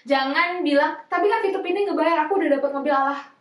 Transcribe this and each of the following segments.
Jangan bilang, tapi kan VTube ini ngebayar, aku udah dapat mobil. Allah.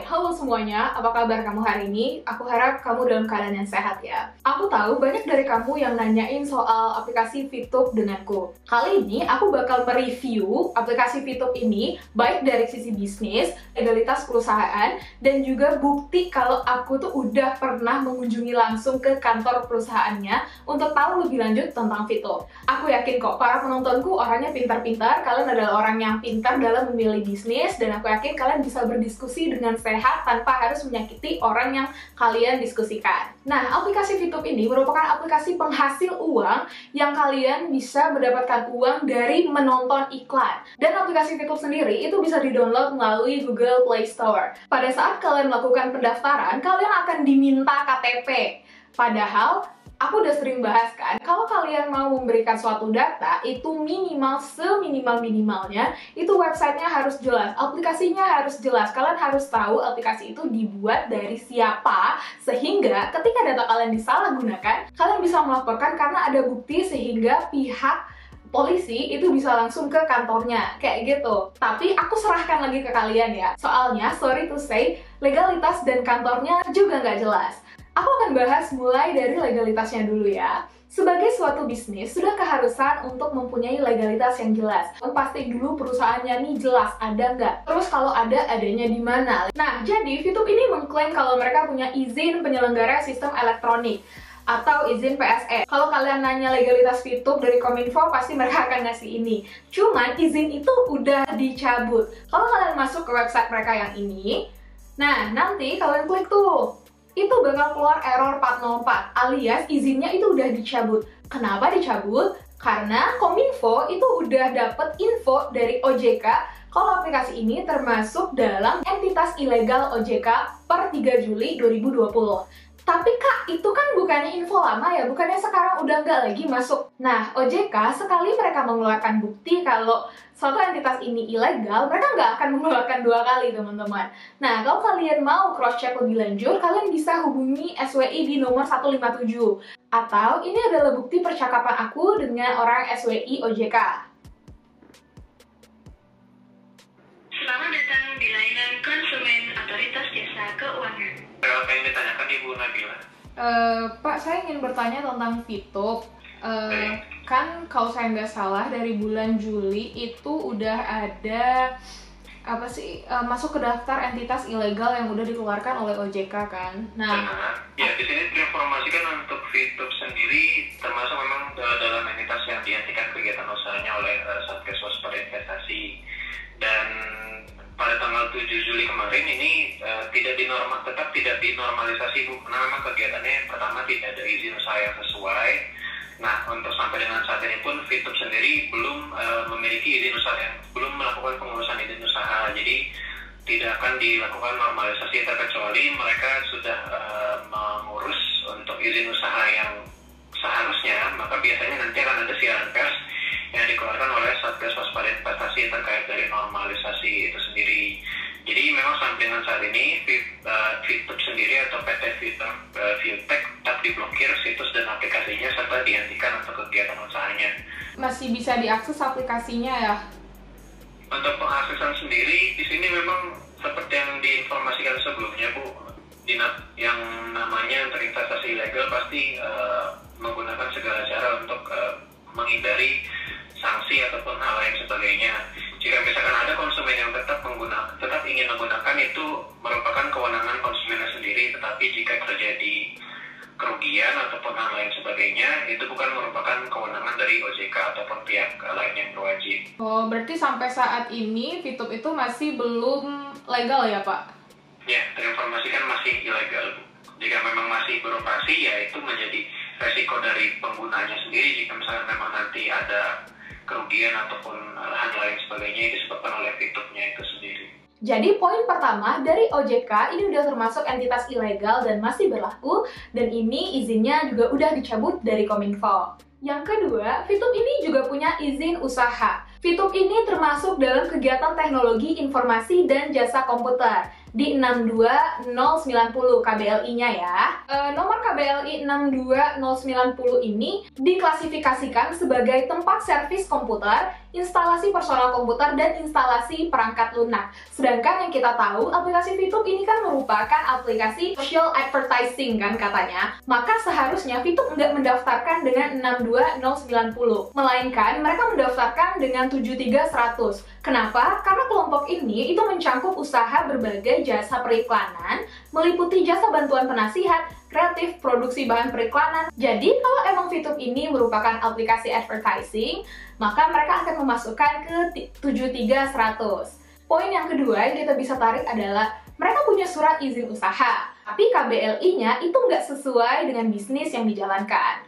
Halo semuanya, apa kabar kamu hari ini? Aku harap kamu dalam keadaan yang sehat ya. Aku tahu banyak dari kamu yang nanyain soal aplikasi VTube denganku. Kali ini aku bakal mereview aplikasi VTube ini baik dari sisi bisnis, legalitas perusahaan, dan juga bukti kalau aku tuh udah pernah mengunjungi langsung ke kantor perusahaannya untuk tahu lebih lanjut tentang VTube. Aku yakin kok para penontonku orangnya pintar-pintar, kalian adalah orang yang pintar dalam memilih bisnis, dan aku yakin kalian bisa berdiskusi dengan sehat tanpa harus menyakiti orang yang kalian diskusikan. Nah, aplikasi VTube ini merupakan aplikasi penghasil uang yang kalian bisa mendapatkan uang dari menonton iklan. Dan aplikasi VTube sendiri itu bisa di-download melalui Google Play Store. Pada saat kalian melakukan pendaftaran, kalian akan diminta KTP. Padahal aku udah sering bahas kan, kalau kalian mau memberikan suatu data, itu minimal seminimal-minimalnya, itu websitenya harus jelas, aplikasinya harus jelas, kalian harus tahu aplikasi itu dibuat dari siapa, sehingga ketika data kalian disalahgunakan, kalian bisa melaporkan karena ada bukti sehingga pihak polisi itu bisa langsung ke kantornya, kayak gitu. Tapi aku serahkan lagi ke kalian ya, soalnya sorry to say, legalitas dan kantornya juga nggak jelas. Aku akan bahas mulai dari legalitasnya dulu ya. Sebagai suatu bisnis, sudah keharusan untuk mempunyai legalitas yang jelas. Pastiin dulu perusahaannya nih jelas, ada nggak? Terus kalau ada, adanya di mana? Nah, jadi VTube ini mengklaim kalau mereka punya izin penyelenggara sistem elektronik atau izin PSE. Kalau kalian nanya legalitas VTube dari Kominfo, pasti mereka akan ngasih ini. Cuman izin itu udah dicabut. Kalau kalian masuk ke website mereka yang ini, nah nanti kalian klik tuh, itu bakal keluar error 404 alias izinnya itu udah dicabut. Kenapa dicabut? Karena Kominfo itu udah dapet info dari OJK kalau aplikasi ini termasuk dalam entitas ilegal OJK per 3 Juli 2020. Tapi Kak, itu kan bukannya info lama ya, bukannya sekarang udah nggak lagi masuk. Nah, OJK sekali mereka mengeluarkan bukti kalau suatu entitas ini ilegal, mereka nggak akan mengeluarkan 2 kali, teman-teman. Nah, kalau kalian mau cross-check lebih lanjut, kalian bisa hubungi SWI di nomor 157. Atau ini adalah bukti percakapan aku dengan orang SWI OJK. Selamat datang di layanan konsumen Otoritas Jasa Keuangan. Apa yang ditanyakan Ibu Nabila? Pak, saya ingin bertanya tentang VTube. Kan kalau saya nggak salah dari bulan Juli itu udah ada apa sih masuk ke daftar entitas ilegal yang udah dikeluarkan oleh OJK kan. Nah, ya di sini diinformasikan untuk VTube sendiri termasuk memang dalam entitas yang dihentikan kegiatan usahanya oleh Satgas Waspada Investasi. Dan pada tanggal 7 Juli kemarin ini tetap tidak dinormalisasi Bu, karena memang kegiatannya pertama tidak ada izin usaha yang sesuai. Nah, untuk sampai dengan saat ini pun VTube sendiri belum memiliki izin usaha, belum melakukan pengurusan izin usaha. Jadi tidak akan dilakukan normalisasi terkecuali mereka sudah mengurus untuk izin usaha yang seharusnya, maka biasanya nanti akan ada siaran pers yang dikeluarkan oleh Satgas Waspada Investasi terkait dari normalisasi itu sendiri. Jadi memang sampai dengan saat ini VTube sendiri atau PT ViewTech tetap diblokir situs dan aplikasinya serta dihentikan untuk kegiatan usahanya. Masih bisa diakses aplikasinya ya? Untuk pengaksesan sendiri di sini memang seperti yang diinformasikan sebelumnya Bu, yang namanya berinvestasi ilegal pasti menggunakan segala cara untuk menghindari sanksi ataupun hal lain sebagainya. Jika misalkan ada konsumen yang tetap ingin menggunakan, itu merupakan kewenangan konsumennya sendiri, tetapi jika terjadi kerugian ataupun hal lain sebagainya, itu bukan merupakan kewenangan dari OJK ataupun pihak lain yang berwajib. Oh, berarti sampai saat ini VTube itu masih belum legal ya Pak? Ya, terinformasikan masih ilegal Bu. Jika memang masih beroperasi, ya itu menjadi resiko dari penggunanya sendiri jika misalnya memang nanti ada kerugian ataupun hal lain sebagainya yang disebabkan oleh VTube-nya itu sendiri. Jadi poin pertama dari OJK ini udah termasuk entitas ilegal dan masih berlaku, dan ini izinnya juga udah dicabut dari Kominfo. Yang kedua, VTube ini juga punya izin usaha. VTube ini termasuk dalam kegiatan teknologi informasi dan jasa komputer. di 62090 KBLI-nya ya. Nomor KBLI 62090 ini diklasifikasikan sebagai tempat servis komputer, instalasi personal komputer, dan instalasi perangkat lunak. Sedangkan yang kita tahu, aplikasi VTube ini kan merupakan aplikasi social advertising kan katanya. Maka seharusnya VTube nggak mendaftarkan dengan 62090, melainkan mereka mendaftarkan dengan 73100. Kenapa? Karena kelompok ini itu mencakup usaha berbagai jasa periklanan, meliputi jasa bantuan penasihat, kreatif, produksi bahan periklanan. Jadi kalau emang VTube ini merupakan aplikasi advertising, maka mereka akan memasukkan ke 73100. Poin yang kedua yang kita bisa tarik adalah mereka punya surat izin usaha, tapi KBLI-nya itu nggak sesuai dengan bisnis yang dijalankan.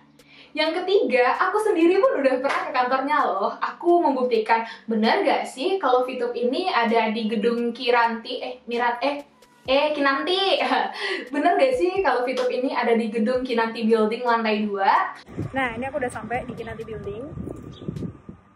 Yang ketiga, aku sendiri pun udah pernah ke kantornya loh. Aku membuktikan, benar gak sih kalau VTube ini ada di gedung Kinanti? Bener gak sih kalau VTube ini ada di gedung Kinanti Building lantai 2? Nah, ini aku udah sampai di Kinanti Building.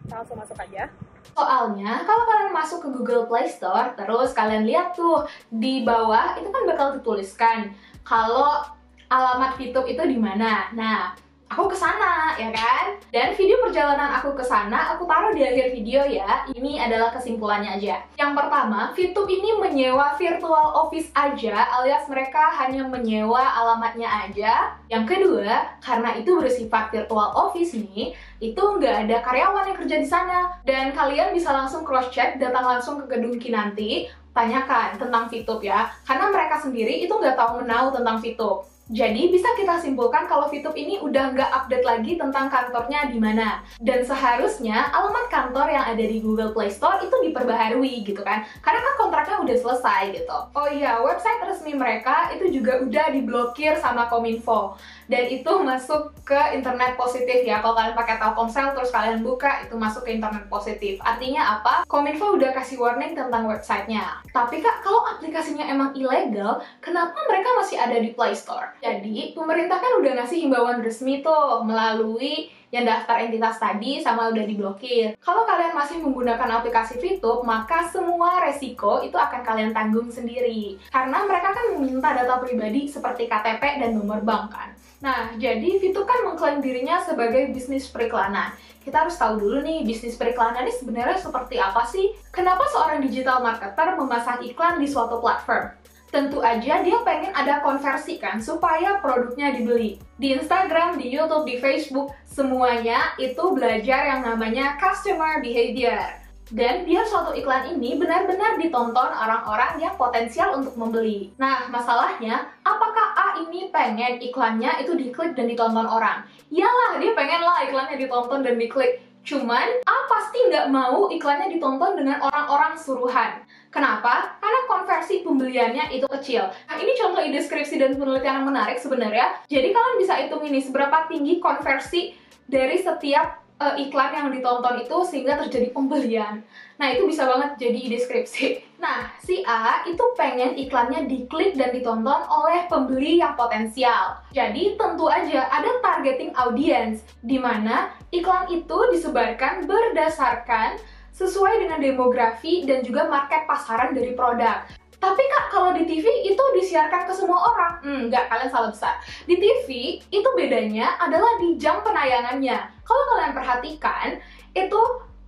Kita langsung masuk aja. Soalnya, kalau kalian masuk ke Google Play Store, terus kalian lihat tuh, di bawah itu kan bakal dituliskan kalau alamat VTube itu di mana. Nah, aku ke sana, ya kan? Dan video perjalanan aku ke sana, aku taruh di akhir video ya. Ini adalah kesimpulannya aja. Yang pertama, VTube ini menyewa virtual office aja, alias mereka hanya menyewa alamatnya aja. Yang kedua, karena itu bersifat virtual office nih, itu nggak ada karyawan yang kerja di sana. Dan kalian bisa langsung cross-check, datang langsung ke gedung Kinanti, tanyakan tentang VTube ya. Karena mereka sendiri itu nggak tahu menahu tentang VTube. Jadi bisa kita simpulkan kalau VTube ini udah nggak update lagi tentang kantornya di mana. Dan seharusnya alamat kantor yang ada di Google Play Store itu diperbaharui gitu kan. Karena kan kontraknya udah selesai gitu. Oh iya, website resmi mereka itu juga udah diblokir sama Kominfo. Dan itu masuk ke internet positif ya. Kalau kalian pakai Telkomsel terus kalian buka, itu masuk ke internet positif. Artinya apa? Kominfo udah kasih warning tentang websitenya. Tapi kak, kalau aplikasinya emang ilegal, kenapa mereka masih ada di Play Store? Jadi, pemerintah kan udah ngasih himbauan resmi tuh melalui yang daftar entitas tadi sama udah diblokir. Kalau kalian masih menggunakan aplikasi VTube, maka semua resiko itu akan kalian tanggung sendiri. Karena mereka kan meminta data pribadi seperti KTP dan nomor bank kan. Nah, jadi VTube kan mengklaim dirinya sebagai bisnis periklanan. Kita harus tahu dulu nih, bisnis periklanan ini sebenarnya seperti apa sih? Kenapa seorang digital marketer memasang iklan di suatu platform? Tentu aja dia pengen ada konversi kan, supaya produknya dibeli. Di Instagram, di YouTube, di Facebook, semuanya itu belajar yang namanya customer behavior. Dan biar suatu iklan ini benar-benar ditonton orang-orang yang potensial untuk membeli. Nah, masalahnya, apakah A ini pengen iklannya itu diklik dan ditonton orang? Iyalah, dia pengen lah iklannya ditonton dan diklik. Cuman, A pasti nggak mau iklannya ditonton dengan orang-orang suruhan. Kenapa? Karena konversi pembeliannya itu kecil. Nah, ini contoh deskripsi dan penelitian yang menarik sebenarnya. Jadi kalian bisa hitung ini seberapa tinggi konversi dari setiap iklan yang ditonton itu sehingga terjadi pembelian. Nah, itu bisa banget jadi deskripsi. Nah, si A itu pengen iklannya diklik dan ditonton oleh pembeli yang potensial. Jadi, tentu aja ada targeting audience, di mana iklan itu disebarkan berdasarkan sesuai dengan demografi dan juga market pasaran dari produk. Tapi kak, kalau di TV itu disiarkan ke semua orang? Enggak, kalian salah besar. Di TV, itu bedanya adalah di jam penayangannya. Kalau kalian perhatikan, itu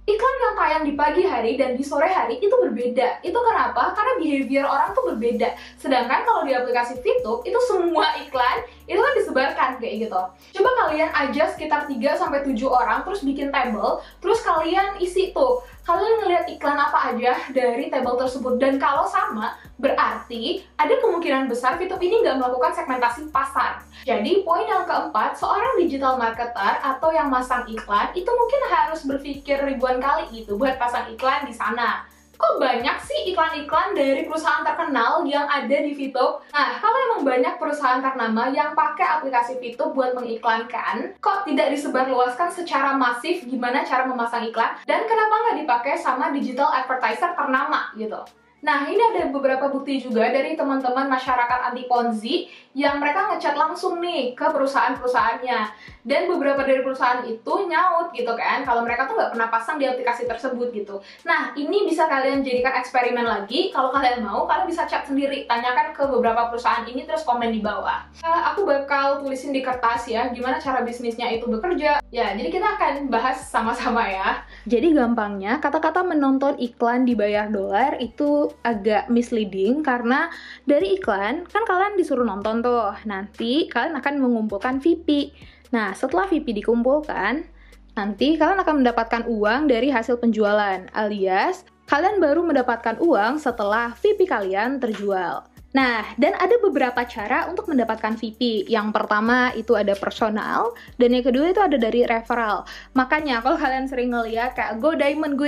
iklan yang tayang di pagi hari dan di sore hari itu berbeda. Itu kenapa? Karena behavior orang tuh berbeda. Sedangkan kalau di aplikasi VTube, itu semua iklan itu kan disebarkan kayak gitu. Coba kalian aja sekitar 3-7 orang, terus bikin table, terus kalian isi tuh. Kalian ngeliat iklan apa aja dari table tersebut, dan kalau sama, berarti ada kemungkinan besar VTube ini nggak melakukan segmentasi pasar. Jadi, poin yang keempat, seorang digital marketer atau yang masang iklan, itu mungkin harus berpikir ribuan kali gitu buat pasang iklan di sana. Kok banyak sih iklan-iklan dari perusahaan terkenal yang ada di VTube? Nah, kalau emang banyak perusahaan ternama yang pakai aplikasi VTube buat mengiklankan, kok tidak disebarluaskan secara masif gimana cara memasang iklan? Dan kenapa nggak dipakai sama digital advertiser ternama gitu? Nah, ini ada beberapa bukti juga dari teman-teman masyarakat anti Ponzi yang mereka ngechat langsung nih ke perusahaan-perusahaannya. Dan beberapa dari perusahaan itu nyaut gitu kan, kalau mereka tuh nggak pernah pasang di aplikasi tersebut gitu. Nah, ini bisa kalian jadikan eksperimen lagi. Kalau kalian mau, kalian bisa chat sendiri, tanyakan ke beberapa perusahaan ini, terus komen di bawah. Aku bakal tulisin di kertas ya, gimana cara bisnisnya itu bekerja. Ya, jadi kita akan bahas sama-sama ya. Jadi gampangnya, kata-kata menonton iklan dibayar dolar itu agak misleading karena dari iklan kan kalian disuruh nonton tuh, nanti kalian akan mengumpulkan VP. Nah, setelah VP dikumpulkan, nanti kalian akan mendapatkan uang dari hasil penjualan, alias kalian baru mendapatkan uang setelah VP kalian terjual. Nah, dan ada beberapa cara untuk mendapatkan VP. Yang pertama itu ada personal, dan yang kedua itu ada dari referral. Makanya kalau kalian sering ngeliat kayak go diamond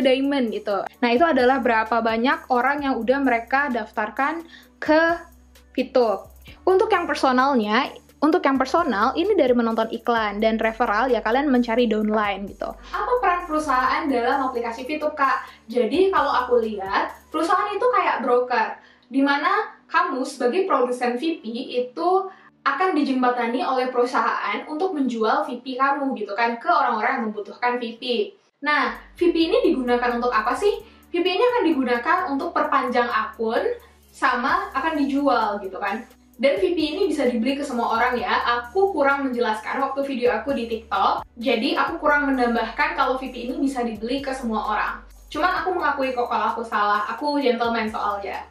gitu. Nah, itu adalah berapa banyak orang yang udah mereka daftarkan ke VTube. Untuk yang personal, ini dari menonton iklan, dan referral ya kalian mencari downline gitu. Apa peran perusahaan dalam aplikasi VTube, Kak? Jadi kalau aku lihat, perusahaan itu kayak broker, dimana kamu sebagai produsen VP itu akan dijembatani oleh perusahaan untuk menjual VP kamu gitu kan ke orang-orang yang membutuhkan VP. Nah, VP ini digunakan untuk apa sih? VP ini akan digunakan untuk perpanjang akun sama akan dijual gitu kan. Dan VP ini bisa dibeli ke semua orang ya. Aku kurang menjelaskan waktu video aku di TikTok. Jadi aku kurang menambahkan kalau VP ini bisa dibeli ke semua orang. Cuman aku mengakui kok kalau aku salah. Aku gentleman soalnya.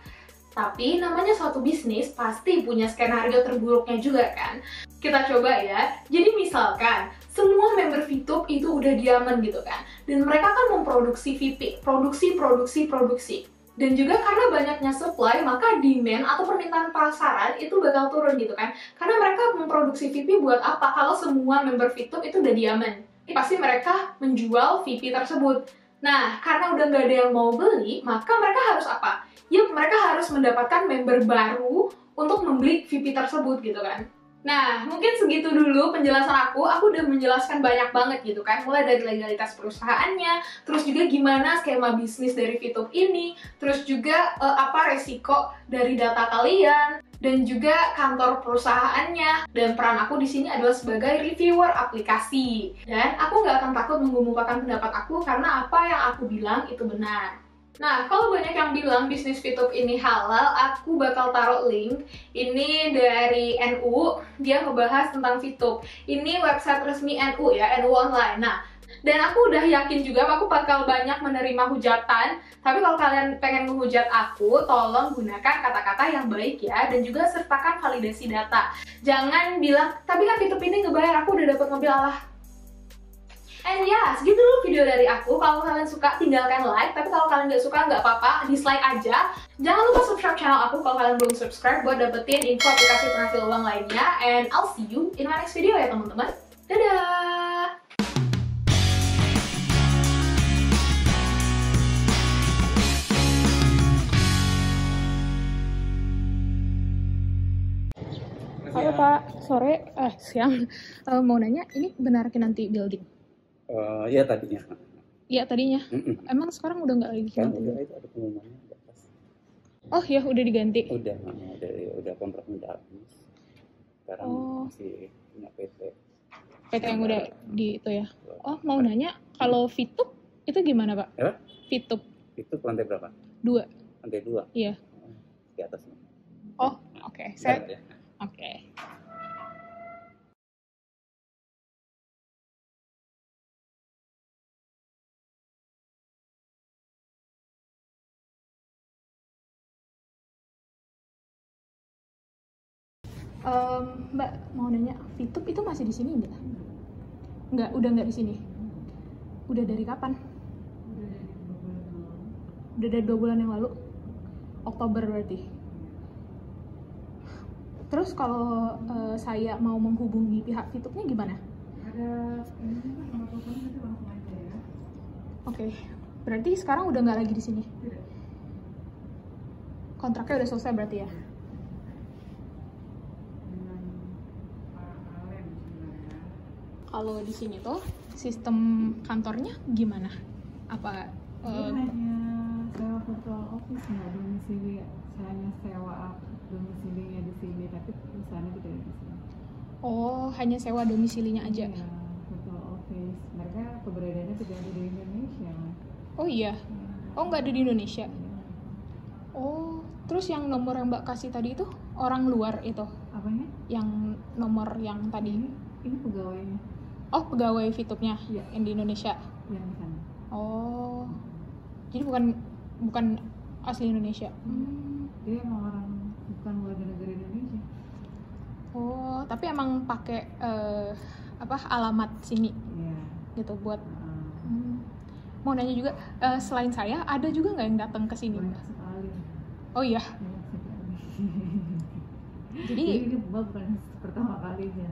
Tapi namanya suatu bisnis pasti punya skenario terburuknya juga kan. Kita coba ya. Jadi misalkan semua member VTube itu udah diaman gitu kan. Dan mereka kan memproduksi VP, produksi. Dan juga karena banyaknya supply, maka demand atau permintaan pasaran itu bakal turun gitu kan. Karena mereka memproduksi VP buat apa kalau semua member VTube itu udah diaman? Pasti mereka menjual VP tersebut. Nah, karena udah nggak ada yang mau beli, maka mereka harus apa? Ya, mereka harus mendapatkan member baru untuk membeli VP tersebut gitu kan. Nah, mungkin segitu dulu penjelasan aku. Aku udah menjelaskan banyak banget gitu kan. Mulai dari legalitas perusahaannya, terus juga gimana skema bisnis dari VTube ini, terus juga apa resiko dari data kalian, dan juga kantor perusahaannya. Dan peran aku di sini adalah sebagai reviewer aplikasi. Dan aku nggak akan takut mengumumkan pendapat aku karena apa yang aku bilang itu benar. Nah, kalau banyak yang bilang bisnis VTube ini halal, aku bakal taruh link. Ini dari NU, dia ngebahas tentang VTube. Ini website resmi NU ya, NU Online. Nah, dan aku udah yakin juga aku bakal banyak menerima hujatan. Tapi kalau kalian pengen menghujat aku, tolong gunakan kata-kata yang baik ya, dan juga sertakan validasi data. Jangan bilang, tapi kan VTube ini ngebayar, aku udah dapat mobil, alah. And ya, segitu dulu video dari aku. Kalau kalian suka, tinggalkan like. Tapi kalau kalian nggak suka, nggak apa-apa, dislike aja. Jangan lupa subscribe channel aku kalau kalian belum subscribe buat dapetin info aplikasi penghasil uang lainnya. And I'll see you in my next video ya teman-teman. Dadah! Halo Pak, siang. Mau nanya, ini benar Kinanti Building? Iya tadinya. Iya tadinya. Emang sekarang udah nggak lagi Kan Kinanti? udah itu ada pengumumannya di atas. Oh ya, udah diganti. Udah kontraknya udah habis. Sekarang masih punya PT. PT yang udah di itu ya. Oh, mau nanya, kalau VTube itu gimana Pak? Apa? VTube Itu lantai berapa? 2. Lantai 2. Iya. Di atas. Oh, oke. Ya. Oke. Mbak, mau nanya, VTube itu masih di sini nggak? Nggak, udah nggak di sini. Udah dari kapan? Udah dari 2 bulan yang lalu. Oktober berarti. Terus kalau saya mau menghubungi pihak VTube-nya gimana? Oke, berarti sekarang udah nggak lagi di sini. Kontraknya udah selesai berarti ya? Kalau di sini tuh sistem kantornya gimana? Apa hanya sewa virtual office, nggak domisili, hanya sewa domisilinya di sini, tapi perusahaannya tidak di sini. Oh, hanya sewa domisilinya aja. Iya, virtual office. Mereka keberadaannya tidak ada di Indonesia. Oh iya. Oh, nggak ada di Indonesia. Iya. Oh, terus yang nomor yang Mbak kasih tadi itu orang luar itu? Apanya? Yang nomor yang tadi? Ini pegawainya Oh, pegawai VTube-nya Iya. yang di Indonesia. yang di sana. Oh, jadi bukan asli Indonesia. Dia emang orang bukan warga negara Indonesia. Oh, tapi emang pakai alamat sini Iya. gitu buat. Heeh. Mau nanya juga, selain saya ada juga nggak yang datang ke sini? Banyak sekali. Oh iya, Banyak sekali. jadi ini bukan pertama kalinya.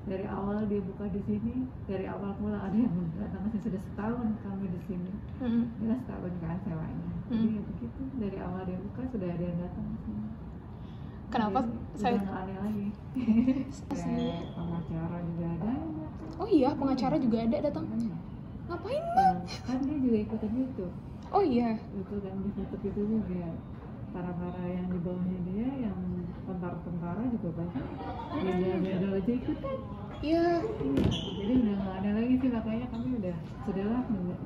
Dari awal dia buka di sini, dari awal mula ada yang datang ke sini, sudah setahun kami di sini. Dia setahun kan sewanya. Jadi ya begitu, dari awal dia buka sudah ada yang datang ke sini. kenapa Jadi, saya? udah nggak aneh lagi. Kayak pengacara juga ada yang datang. Oh iya, pengacara juga ada datang. Banyak. Ngapain? Dan kan dia juga ikutan itu. Oh iya. Itu kan di YouTube itu juga para yang di bawahnya dia yang tentara juga banyak. Dia aja ikutan. Iya. Jadi udah nggak ada lagi sih, makanya kami sudahlah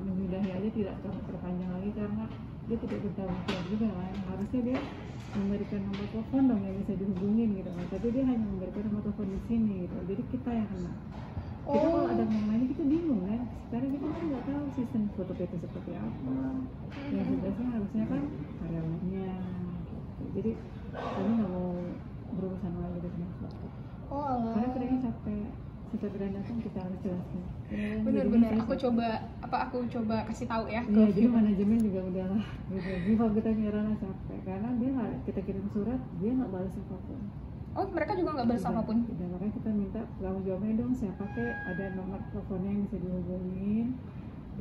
menyudahi aja, tidak perpanjang lagi karena dia tidak bertanggung jawab juga kan. Harusnya dia memberikan nomor telepon dong yang bisa dihubungin gitu kan, tapi dia hanya memberikan nomor telepon di sini gitu. Jadi kita yang kena. Kita kalau ada yang lain kita bingung kan, sekarang kita kan nggak tahu sistem foto itu seperti apa. Yang tugasnya harusnya kan karyawannya gitu. Jadi kami nggak mau berurusan lagi dengan foto. Oh alah. Karena kadang capek, setiap datang kita harus jelasin. Bener-bener. Aku coba kasih tahu ya. Iya, jadi manajemen juga udahlah. Gitu. Viva kita nyerah capek, karena dia kita kirim surat, dia nggak balas apapun. Oh, mereka juga nggak balas apapun. Udah, makanya kita minta tanggung jawabnya dong, siapa kek ada nomor teleponnya yang bisa dihubungin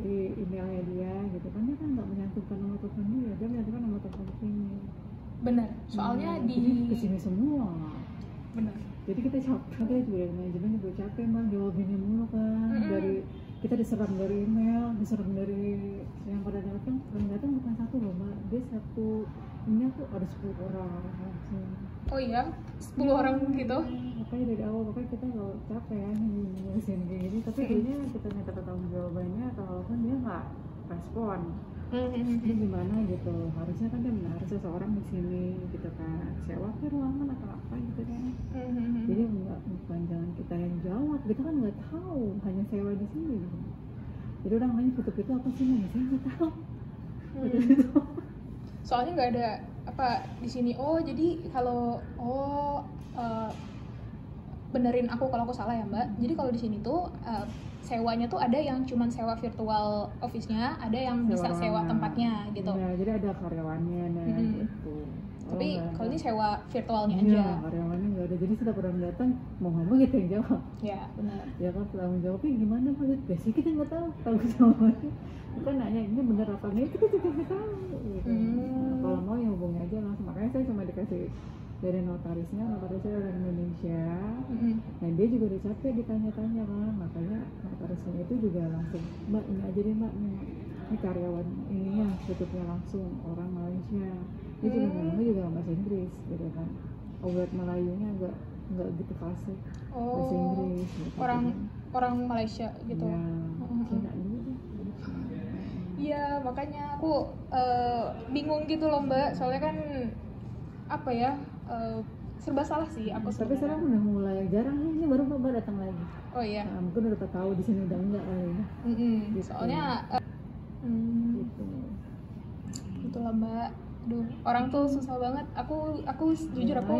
di emailnya dia gitu kan. Dia kan nggak menyantumkan nomor telepon dia menyantumkan nomor telepon sini. Bener. Soalnya jadi kesini semua. Bener. Jadi kita capek juga, manajemen juga capek mah jawabinnya mulu kan. Dari kita diserang dari email, diserang dari yang pada datang bukan satu loh mbak, dia satu ini tuh ada 10 orang langsung. Oh iya, 10 orang gitu. Makanya dari awal kita kalau capek kan ngurusin kayak gini, tapi akhirnya kita minta pertanggung jawabannya, atau walaupun dia nggak respon. Ini gimana gitu, harusnya kan dia menaruh seseorang di sini gitu kan, sewa ke ruangan atau apa gitu kan. Jadi bukan jangan kita yang jawab, kita kan nggak tahu, hanya sewa di sini gitu. Jadi orang nanya tutup itu apa sih, saya nggak tahu. Soalnya nggak ada apa di sini. Oh jadi kalau benerin aku kalau aku salah ya mbak. Jadi kalau di sini tuh sewanya tuh ada yang cuman sewa virtual office-nya, ada yang bisa sewa tempatnya gitu. Ya, jadi ada karyawannya gitu. Tapi kalau ini sewa virtualnya iya, aja. karyawannya nggak ada. Jadi setiap orang datang mau ngomong kita yang jawab. Ya benar. Ya kan tanggung jawabnya gimana Pak? Biasanya kita nggak tahu tanggung jawabnya. Kita nanya ini bener apa enggak, kita juga nggak tahu. Gitu. Nah, kalau mau ya hubungi aja langsung. Makanya saya cuma dikasih dari notarisnya orang Indonesia. Dan dia juga udah capek ditanya-tanya kan. Makanya notarisnya itu juga langsung, Mbak ini aja deh Mbak, ini karyawan ininya tutupnya langsung orang Malaysia. Dia juga ngomongnya juga bahasa Inggris gitu kan. Buat Melayunya nggak gitu fasih. Bahasa Inggris gitu. Orang Malaysia gitu. Ya, Cina dulu deh. Iya, makanya aku bingung gitu loh mbak. Soalnya kan apa ya, serba salah sih aku. Tapi sekarang udah mulai jarang nih, ini baru Mbak datang lagi. Oh iya. Nah, mungkin udah tahu di sini udah enggak kali ya. Gitu. Soalnya Gitu. Itulah mbak. Aduh, orang tuh susah banget. Aku jujur aku